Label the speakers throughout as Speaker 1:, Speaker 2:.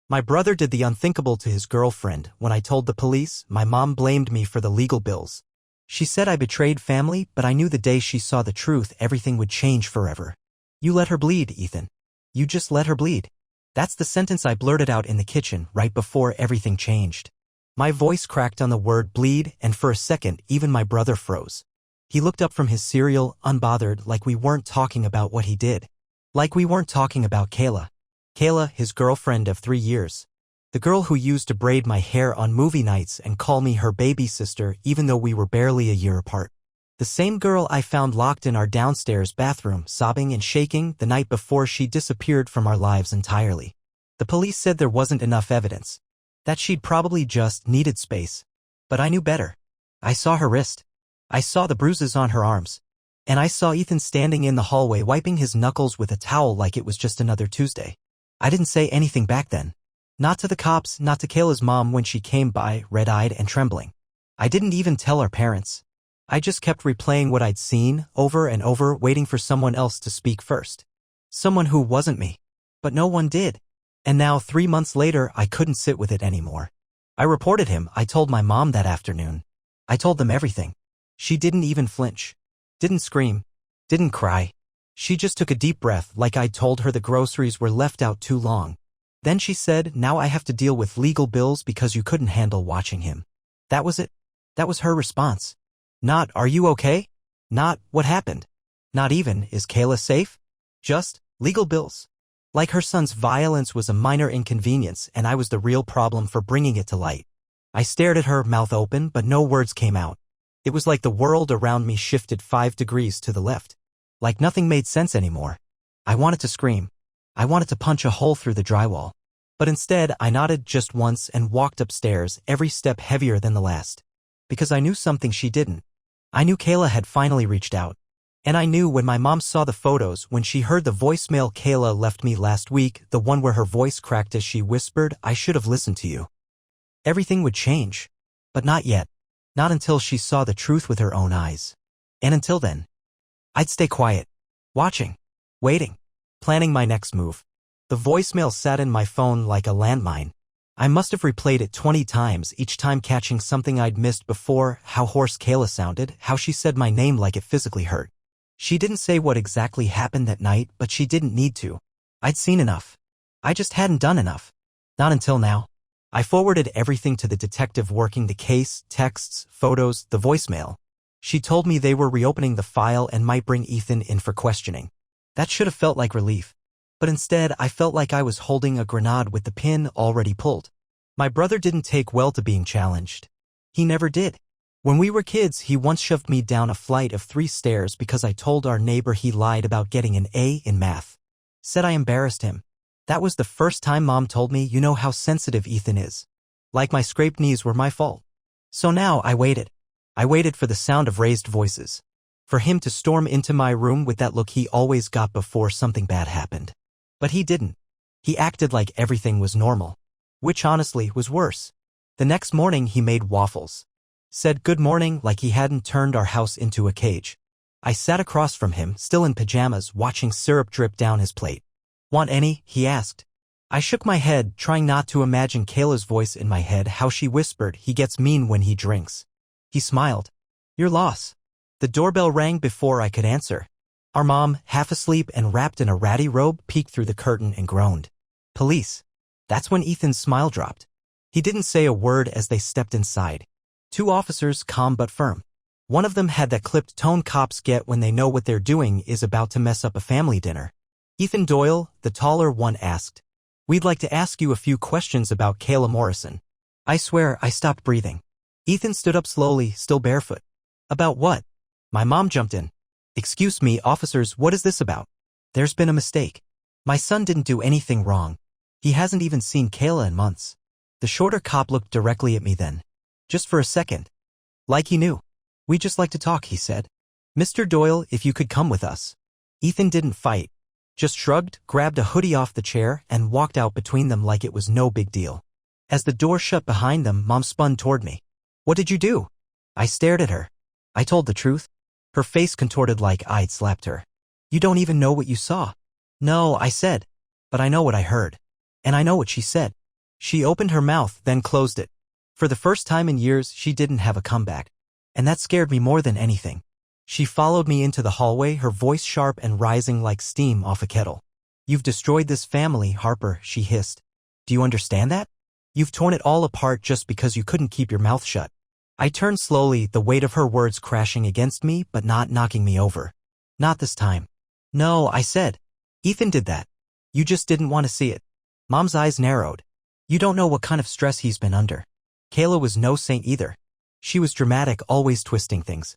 Speaker 1: My brother did the unthinkable to his girlfriend. When I told the police, my mom blamed me for the legal bills. She said I betrayed family, but I knew the day she saw the truth, everything would change forever. You let her bleed, Ethan. You just let her bleed. That's the sentence I blurted out in the kitchen right before everything changed. My voice cracked on the word bleed, and for a second, even my brother froze. He looked up from his cereal, unbothered, like we weren't talking about what he did. Like we weren't talking about Kayla. Kayla, his girlfriend of 3 years. The girl who used to braid my hair on movie nights and call me her baby sister even though we were barely a year apart. The same girl I found locked in our downstairs bathroom, sobbing and shaking the night before she disappeared from our lives entirely. The police said there wasn't enough evidence. That she'd probably just needed space. But I knew better. I saw her wrist. I saw the bruises on her arms. And I saw Ethan standing in the hallway wiping his knuckles with a towel like it was just another Tuesday. I didn't say anything back then. Not to the cops, not to Kayla's mom when she came by, red-eyed and trembling. I didn't even tell our parents. I just kept replaying what I'd seen, over and over, waiting for someone else to speak first. Someone who wasn't me. But no one did. And now, 3 months later, I couldn't sit with it anymore. I reported him. I told my mom that afternoon. I told them everything. She didn't even flinch. Didn't scream. Didn't cry. She just took a deep breath like I'd told her the groceries were left out too long. Then she said, "Now I have to deal with legal bills because you couldn't handle watching him." That was it. That was her response. Not, "Are you okay?" Not, "What happened?" Not even, "Is Kayla safe?" Just, legal bills. Like her son's violence was a minor inconvenience and I was the real problem for bringing it to light. I stared at her, mouth open, but no words came out. It was like the world around me shifted 5 degrees to the left. Like nothing made sense anymore. I wanted to scream. I wanted to punch a hole through the drywall. But instead, I nodded just once and walked upstairs, every step heavier than the last. Because I knew something she didn't. I knew Kayla had finally reached out. And I knew when my mom saw the photos, when she heard the voicemail Kayla left me last week, the one where her voice cracked as she whispered, "I should have listened to you." Everything would change. But not yet. Not until she saw the truth with her own eyes. And until then, I'd stay quiet. Watching. Waiting. Planning my next move. The voicemail sat in my phone like a landmine. I must have replayed it 20 times, each time catching something I'd missed before, how hoarse Kayla sounded, how she said my name like it physically hurt. She didn't say what exactly happened that night, but she didn't need to. I'd seen enough. I just hadn't done enough. Not until now. I forwarded everything to the detective working the case, texts, photos, the voicemail. She told me they were reopening the file and might bring Ethan in for questioning. That should have felt like relief. But instead, I felt like I was holding a grenade with the pin already pulled. My brother didn't take well to being challenged. He never did. When we were kids, he once shoved me down a flight of 3 stairs because I told our neighbor he lied about getting an A in math. Said I embarrassed him. That was the first time Mom told me, "You know how sensitive Ethan is." Like my scraped knees were my fault. So now I waited. I waited for the sound of raised voices. For him to storm into my room with that look he always got before something bad happened. But he didn't. He acted like everything was normal. Which honestly was worse. The next morning he made waffles. Said good morning like he hadn't turned our house into a cage. I sat across from him, still in pajamas, watching syrup drip down his plate. "Want any?" he asked. I shook my head, trying not to imagine Kayla's voice in my head, how she whispered, "He gets mean when he drinks." He smiled. "Your loss." The doorbell rang before I could answer. Our mom, half asleep and wrapped in a ratty robe, peeked through the curtain and groaned. "Police." That's when Ethan's smile dropped. He didn't say a word as they stepped inside. 2 officers, calm but firm. One of them had that clipped tone cops get when they know what they're doing is about to mess up a family dinner. Ethan Doyle, the taller one, asked, "We'd like to ask you a few questions about Kayla Morrison." I swear I stopped breathing. Ethan stood up slowly, still barefoot. "About what?" My mom jumped in. "Excuse me, officers, what is this about?" "There's been a mistake. My son didn't do anything wrong. He hasn't even seen Kayla in months." The shorter cop looked directly at me then. Just for a second. Like he knew. "We just like to talk," he said. "Mr. Doyle, if you could come with us." Ethan didn't fight. Just shrugged, grabbed a hoodie off the chair, and walked out between them like it was no big deal. As the door shut behind them, Mom spun toward me. "What did you do?" I stared at her. I told the truth. Her face contorted like I'd slapped her. "You don't even know what you saw." "No," I said. "But I know what I heard. And I know what she said." She opened her mouth, then closed it. For the first time in years, she didn't have a comeback. And that scared me more than anything. She followed me into the hallway, her voice sharp and rising like steam off a kettle. "You've destroyed this family, Harper," she hissed. "Do you understand that? You've torn it all apart just because you couldn't keep your mouth shut." I turned slowly, the weight of her words crashing against me but not knocking me over. "Not this time." "No," I said. "Ethan did that. You just didn't want to see it." Mom's eyes narrowed. "You don't know what kind of stress he's been under." Kayla was no saint either. She was dramatic, always twisting things.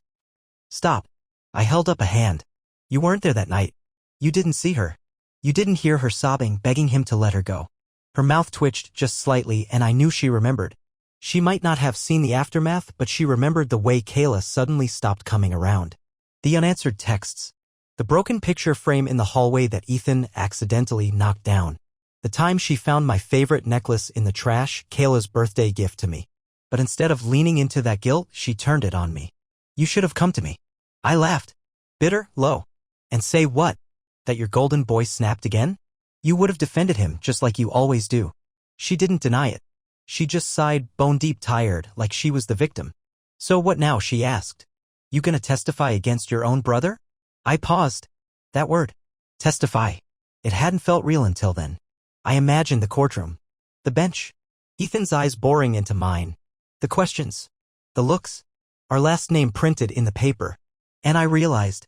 Speaker 1: "Stop." I held up a hand. "You weren't there that night. You didn't see her. You didn't hear her sobbing, begging him to let her go." Her mouth twitched just slightly, and I knew she remembered. She might not have seen the aftermath, but she remembered the way Kayla suddenly stopped coming around. The unanswered texts. The broken picture frame in the hallway that Ethan accidentally knocked down. The time she found my favorite necklace in the trash, Kayla's birthday gift to me. But instead of leaning into that guilt, she turned it on me. "You should have come to me." I laughed. Bitter, low. "And say what? That your golden boy snapped again? You would have defended him just like you always do." She didn't deny it. She just sighed, bone-deep tired, like she was the victim. "So what now?" she asked. "You gonna testify against your own brother?" I paused. That word. Testify. It hadn't felt real until then. I imagined the courtroom. The bench. Ethan's eyes boring into mine. The questions. The looks. Our last name printed in the paper. And I realized.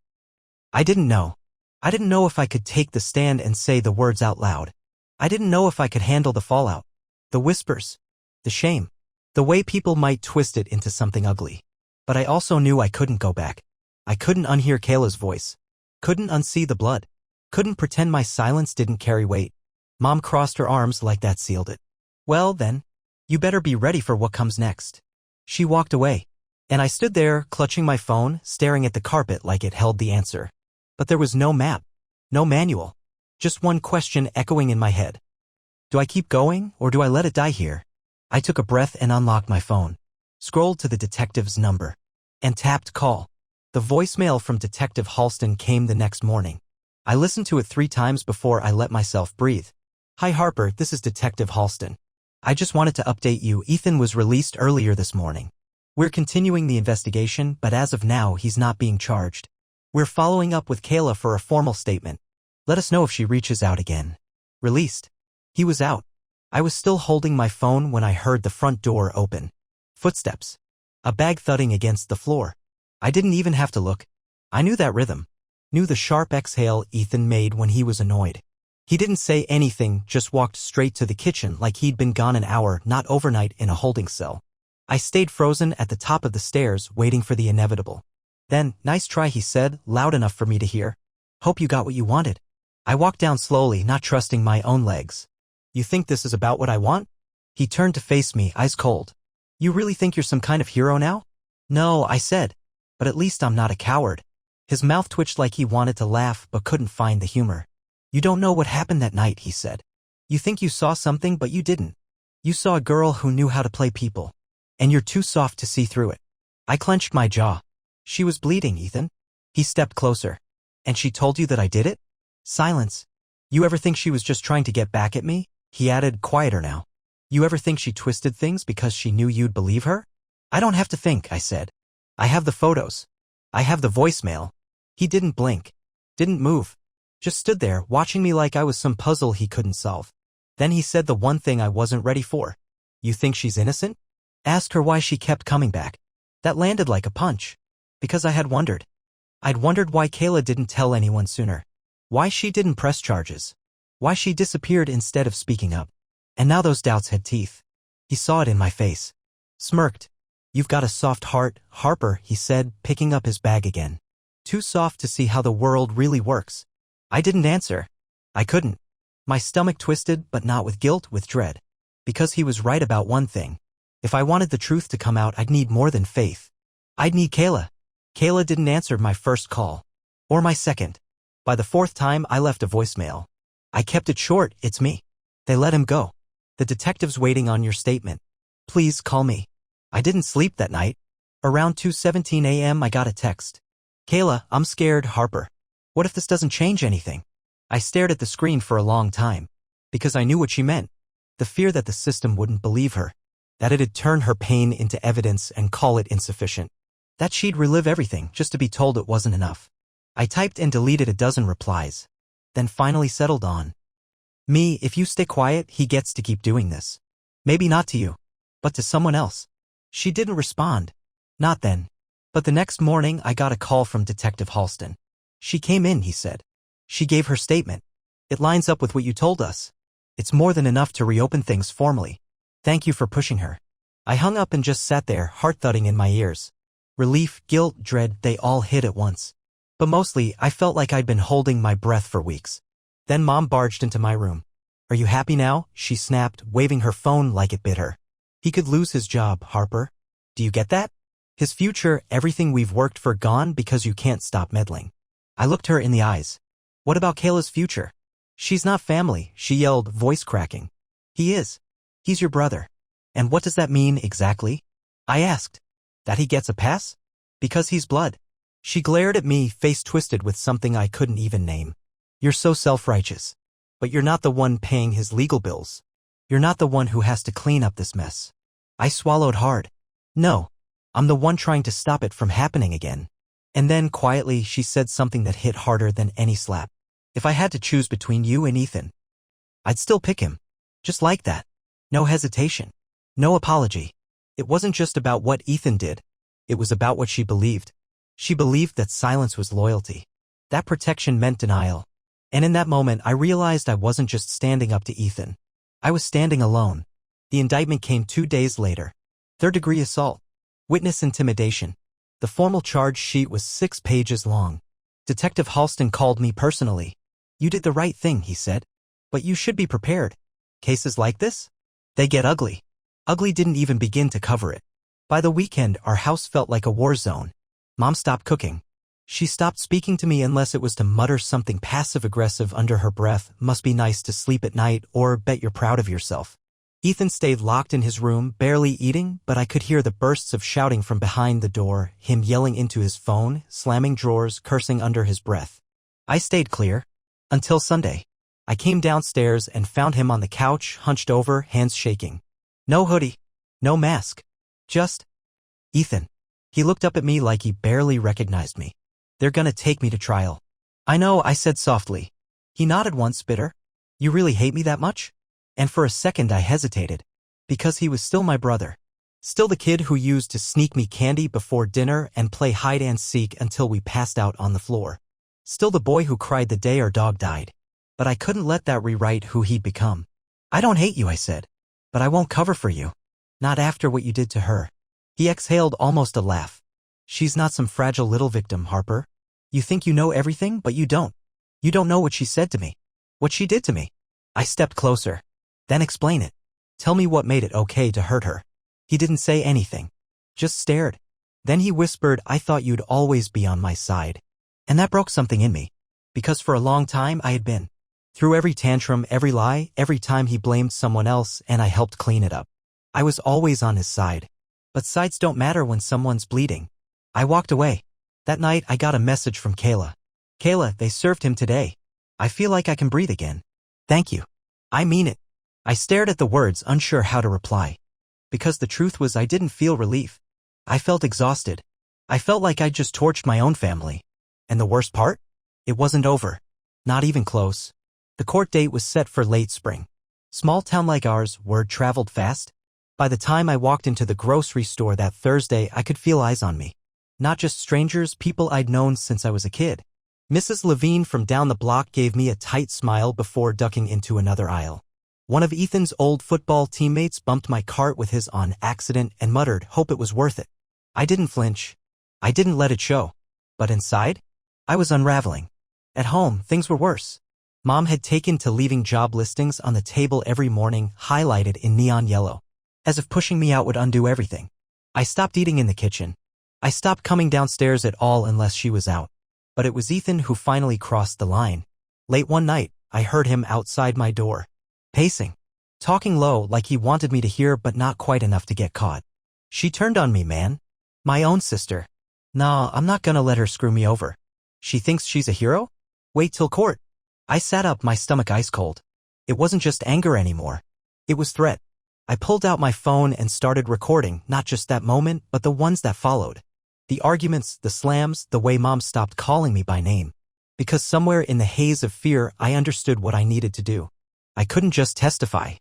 Speaker 1: I didn't know. I didn't know if I could take the stand and say the words out loud. I didn't know if I could handle the fallout. The whispers. The shame. The way people might twist it into something ugly. But I also knew I couldn't go back. I couldn't unhear Kayla's voice. Couldn't unsee the blood. Couldn't pretend my silence didn't carry weight. Mom crossed her arms like that sealed it. "Well, then, you better be ready for what comes next." She walked away. And I stood there, clutching my phone, staring at the carpet like it held the answer. But there was no map. No manual. Just one question echoing in my head. Do I keep going, or do I let it die here? I took a breath and unlocked my phone. Scrolled to the detective's number. And tapped call. The voicemail from Detective Halston came the next morning. I listened to it 3 times before I let myself breathe. "Hi Harper, this is Detective Halston. I just wanted to update you. Ethan was released earlier this morning. We're continuing the investigation, but as of now, he's not being charged. We're following up with Kayla for a formal statement. Let us know if she reaches out again." Released. He was out. I was still holding my phone when I heard the front door open. Footsteps. A bag thudding against the floor. I didn't even have to look. I knew that rhythm. Knew the sharp exhale Ethan made when he was annoyed. He didn't say anything, just walked straight to the kitchen like he'd been gone an hour, not overnight in a holding cell. I stayed frozen at the top of the stairs, waiting for the inevitable. Then, "Nice try," he said, loud enough for me to hear. "Hope you got what you wanted." I walked down slowly, not trusting my own legs. "You think this is about what I want?" He turned to face me, eyes cold. "You really think you're some kind of hero now?" "No," I said. "But at least I'm not a coward." His mouth twitched like he wanted to laugh but couldn't find the humor. "You don't know what happened that night," he said. "You think you saw something, but you didn't. You saw a girl who knew how to play people. And you're too soft to see through it." I clenched my jaw. "She was bleeding, Ethan." He stepped closer. "And she told you that I did it?" Silence. "You ever think she was just trying to get back at me?" He added, quieter now. "You ever think she twisted things because she knew you'd believe her?" "I don't have to think," I said. "I have the photos. I have the voicemail." He didn't blink. Didn't move. Just stood there, watching me like I was some puzzle he couldn't solve. Then he said the one thing I wasn't ready for. "You think she's innocent?" Ask her why she kept coming back. That landed like a punch. Because I had wondered. I'd wondered why Kayla didn't tell anyone sooner. Why she didn't press charges. Why she disappeared instead of speaking up. And now those doubts had teeth. He saw it in my face. Smirked. "You've got a soft heart, Harper," he said, picking up his bag again. "Too soft to see how the world really works." I didn't answer. I couldn't. My stomach twisted, but not with guilt, with dread. Because he was right about one thing. If I wanted the truth to come out, I'd need more than faith. I'd need Kayla. Kayla didn't answer my first call. Or my second. By the 4th time, I left a voicemail. I kept it short. "It's me." They let him go. "The detective's waiting on your statement. Please call me." I didn't sleep that night. Around 2:17 a.m. I got a text. "Kayla, I'm scared, Harper. What if this doesn't change anything?" I stared at the screen for a long time. Because I knew what she meant. The fear that the system wouldn't believe her, that it'd turn her pain into evidence and call it insufficient, that she'd relive everything just to be told it wasn't enough. I typed and deleted a dozen replies, then finally settled on, "Me, if you stay quiet, he gets to keep doing this. Maybe not to you, but to someone else." She didn't respond. Not then. But the next morning I got a call from Detective Halston. "She came in," he said. "She gave her statement. It lines up with what you told us. It's more than enough to reopen things formally. Thank you for pushing her." I hung up and just sat there, heart thudding in my ears. Relief, guilt, dread, they all hit at once. But mostly, I felt like I'd been holding my breath for weeks. Then Mom barged into my room. "Are you happy now?" she snapped, waving her phone like it bit her. "He could lose his job, Harper. Do you get that? His future, everything we've worked for, gone because you can't stop meddling." I looked her in the eyes. "What about Kayla's future?" "She's not family," she yelled, voice cracking. "He is. He's your brother." "And what does that mean exactly?" I asked. "That he gets a pass? Because he's blood." She glared at me, face twisted with something I couldn't even name. "You're so self-righteous. But you're not the one paying his legal bills. You're not the one who has to clean up this mess." I swallowed hard. "No. I'm the one trying to stop it from happening again." And then, quietly, she said something that hit harder than any slap. "If I had to choose between you and Ethan, I'd still pick him. Just like that. No hesitation. No apology." It wasn't just about what Ethan did. It was about what she believed. She believed that silence was loyalty. That protection meant denial. And in that moment, I realized I wasn't just standing up to Ethan. I was standing alone. The indictment came 2 days later. Third-degree assault. Witness intimidation. The formal charge sheet was 6 pages long. Detective Halston called me personally. "You did the right thing," he said. "But you should be prepared. Cases like this? They get ugly." Ugly didn't even begin to cover it. By the weekend, our house felt like a war zone. Mom stopped cooking. She stopped speaking to me unless it was to mutter something passive-aggressive under her breath, "Must be nice to sleep at night," or "Bet you're proud of yourself." Ethan stayed locked in his room, barely eating, but I could hear the bursts of shouting from behind the door, him yelling into his phone, slamming drawers, cursing under his breath. I stayed clear. Until Sunday. I came downstairs and found him on the couch, hunched over, hands shaking. No hoodie. No mask. Just Ethan. He looked up at me like he barely recognized me. "They're gonna take me to trial." "I know," I said softly. He nodded once, bitter. "You really hate me that much?" And for a second I hesitated. Because he was still my brother. Still the kid who used to sneak me candy before dinner and play hide-and-seek until we passed out on the floor. Still the boy who cried the day our dog died. But I couldn't let that rewrite who he'd become. "I don't hate you," I said. "But I won't cover for you. Not after what you did to her." He exhaled almost a laugh. "She's not some fragile little victim, Harper. You think you know everything, but you don't. You don't know what she said to me. What she did to me." I stepped closer. "Then explain it. Tell me what made it okay to hurt her." He didn't say anything. Just stared. Then he whispered, "I thought you'd always be on my side." And that broke something in me. Because for a long time I had been. Through every tantrum, every lie, every time he blamed someone else and I helped clean it up. I was always on his side. But sides don't matter when someone's bleeding. I walked away. That night I got a message from Kayla. "Kayla, they served him today. I feel like I can breathe again. Thank you." "I mean it." I stared at the words, unsure how to reply. Because the truth was I didn't feel relief. I felt exhausted. I felt like I'd just torched my own family. And the worst part? It wasn't over. Not even close. The court date was set for late spring. Small town like ours, word traveled fast. By the time I walked into the grocery store that Thursday, I could feel eyes on me. Not just strangers, people I'd known since I was a kid. Mrs. Levine from down the block gave me a tight smile before ducking into another aisle. One of Ethan's old football teammates bumped my cart with his on accident and muttered, "Hope it was worth it." I didn't flinch. I didn't let it show. But inside, I was unraveling. At home, things were worse. Mom had taken to leaving job listings on the table every morning, highlighted in neon yellow. As if pushing me out would undo everything. I stopped eating in the kitchen. I stopped coming downstairs at all unless she was out. But it was Ethan who finally crossed the line. Late one night, I heard him outside my door. Pacing. Talking low like he wanted me to hear but not quite enough to get caught. "She turned on me, man. My own sister. Nah, I'm not gonna let her screw me over. She thinks she's a hero? Wait till court." I sat up, my stomach ice cold. It wasn't just anger anymore. It was threat. I pulled out my phone and started recording, not just that moment, but the ones that followed. The arguments, the slams, the way Mom stopped calling me by name. Because somewhere in the haze of fear, I understood what I needed to do. I couldn't just testify.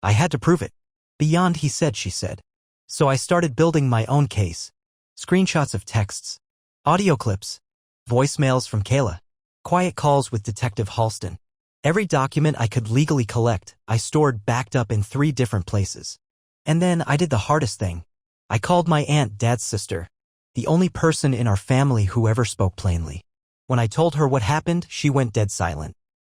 Speaker 1: I had to prove it. Beyond he said, she said. So I started building my own case. Screenshots of texts, audio clips, voicemails from Kayla, quiet calls with Detective Halston. Every document I could legally collect, I stored backed up in 3 different places. And then I did the hardest thing. I called my aunt, Dad's sister, the only person in our family who ever spoke plainly. When I told her what happened, she went dead silent.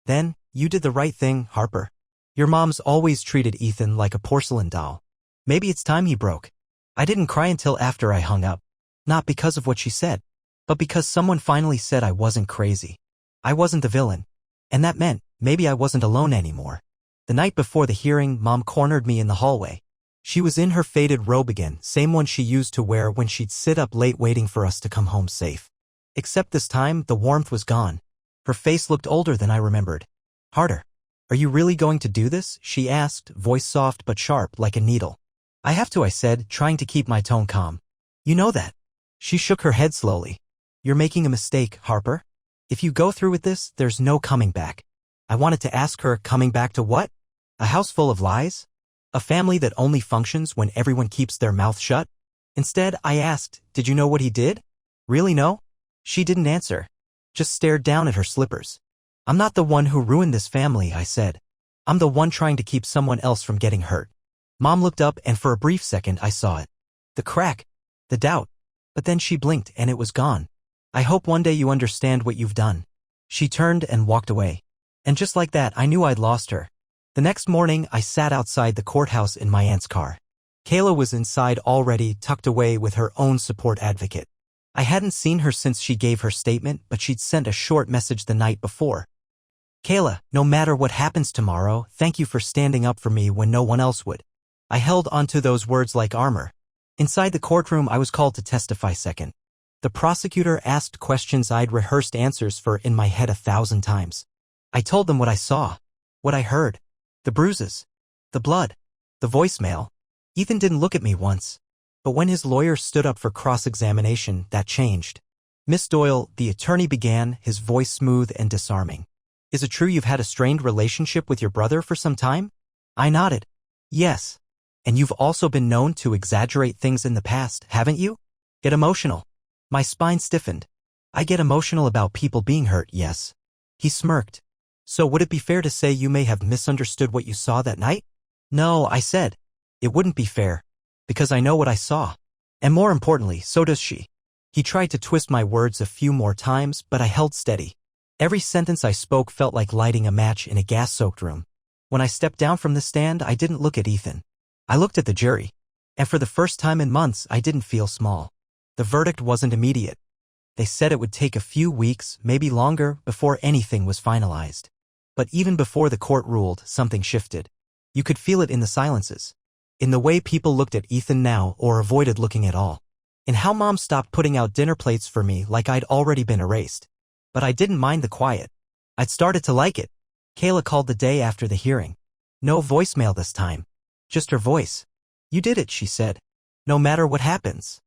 Speaker 1: Then, you did the right thing, Harper. Your mom's always treated Ethan like a porcelain doll. Maybe it's time he broke. I didn't cry until after I hung up. Not because of what she said, but because someone finally said I wasn't crazy. I wasn't the villain. And that meant, maybe I wasn't alone anymore. The night before the hearing, Mom cornered me in the hallway. She was in her faded robe again, same one she used to wear when she'd sit up late waiting for us to come home safe. Except this time, the warmth was gone. Her face looked older than I remembered. Harder. Are you really going to do this? She asked, voice soft but sharp like a needle. I have to, I said, trying to keep my tone calm. You know that. She shook her head slowly. You're making a mistake, Harper. If you go through with this, there's no coming back. I wanted to ask her, coming back to what? A house full of lies? A family that only functions when everyone keeps their mouth shut? Instead, I asked, did you know what he did? Really know? She didn't answer. Just stared down at her slippers. I'm not the one who ruined this family, I said. I'm the one trying to keep someone else from getting hurt. Mom looked up and for a brief second I saw it. The crack. The doubt. But then she blinked and it was gone. I hope one day you understand what you've done. She turned and walked away. And just like that, I knew I'd lost her. The next morning, I sat outside the courthouse in my aunt's car. Kayla was inside already, tucked away with her own support advocate. I hadn't seen her since she gave her statement, but she'd sent a short message the night before. Kayla, no matter what happens tomorrow, thank you for standing up for me when no one else would. I held onto those words like armor. Inside the courtroom, I was called to testify second. The prosecutor asked questions I'd rehearsed answers for in my head 1,000 times. I told them what I saw, what I heard. The bruises, the blood, the voicemail. Ethan didn't look at me once. But when his lawyer stood up for cross-examination, that changed. Miss Doyle, the attorney began, his voice smooth and disarming. Is it true you've had a strained relationship with your brother for some time? I nodded. Yes. And you've also been known to exaggerate things in the past, haven't you? Get emotional. My spine stiffened. I get emotional about people being hurt, yes. He smirked. So would it be fair to say you may have misunderstood what you saw that night? No, I said. It wouldn't be fair. Because I know what I saw. And more importantly, so does she. He tried to twist my words a few more times, but I held steady. Every sentence I spoke felt like lighting a match in a gas-soaked room. When I stepped down from the stand, I didn't look at Ethan. I looked at the jury. And for the first time in months, I didn't feel small. The verdict wasn't immediate. They said it would take a few weeks, maybe longer, before anything was finalized. But even before the court ruled, something shifted. You could feel it in the silences. In the way people looked at Ethan now or avoided looking at all. In how Mom stopped putting out dinner plates for me like I'd already been erased. But I didn't mind the quiet. I'd started to like it. Kayla called the day after the hearing. No voicemail this time. Just her voice. You did it, she said. No matter what happens.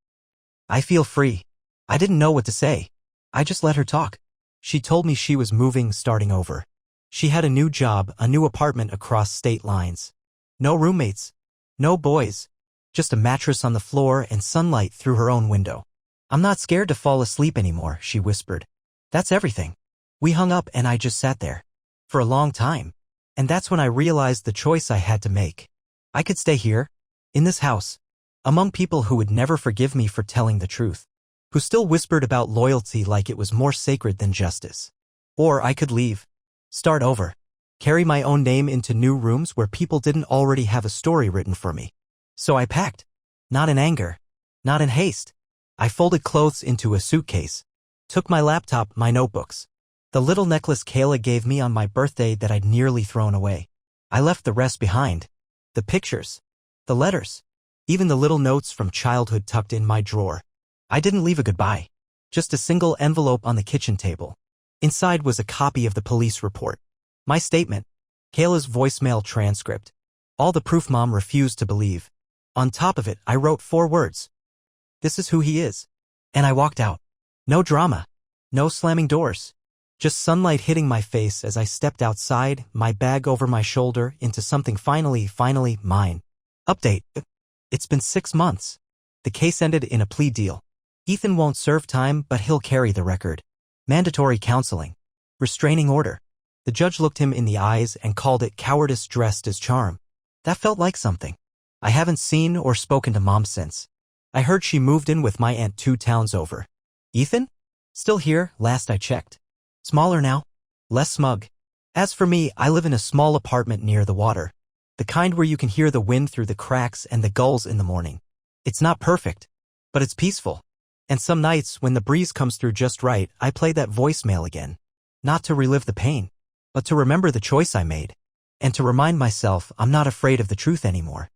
Speaker 1: I feel free. I didn't know what to say. I just let her talk. She told me she was moving, starting over. She had a new job, a new apartment across state lines. No roommates. No boys. Just a mattress on the floor and sunlight through her own window. I'm not scared to fall asleep anymore, she whispered. That's everything. We hung up and I just sat there. For a long time. And that's when I realized the choice I had to make. I could stay here. In this house. Among people who would never forgive me for telling the truth. Who still whispered about loyalty like it was more sacred than justice. Or I could leave. Start over. Carry my own name into new rooms where people didn't already have a story written for me. So I packed. Not in anger. Not in haste. I folded clothes into a suitcase. Took my laptop, my notebooks. The little necklace Kayla gave me on my birthday that I'd nearly thrown away. I left the rest behind. The pictures. The letters. Even the little notes from childhood tucked in my drawer. I didn't leave a goodbye. Just a single envelope on the kitchen table. Inside was a copy of the police report. My statement. Kayla's voicemail transcript. All the proof Mom refused to believe. On top of it, I wrote 4 words. This is who he is. And I walked out. No drama. No slamming doors. Just sunlight hitting my face as I stepped outside, my bag over my shoulder, into something finally mine. Update. It's been 6 months. The case ended in a plea deal. Ethan won't serve time, but he'll carry the record. Mandatory counseling. Restraining order. The judge looked him in the eyes and called it cowardice dressed as charm. That felt like something. I haven't seen or spoken to Mom since. I heard she moved in with my aunt 2 towns over. Ethan? Still here, last I checked. Smaller now. Less smug. As for me, I live in a small apartment near the water. The kind where you can hear the wind through the cracks and the gulls in the morning. It's not perfect, but it's peaceful. And some nights, when the breeze comes through just right, I play that voicemail again. Not to relive the pain, but to remember the choice I made. And to remind myself I'm not afraid of the truth anymore.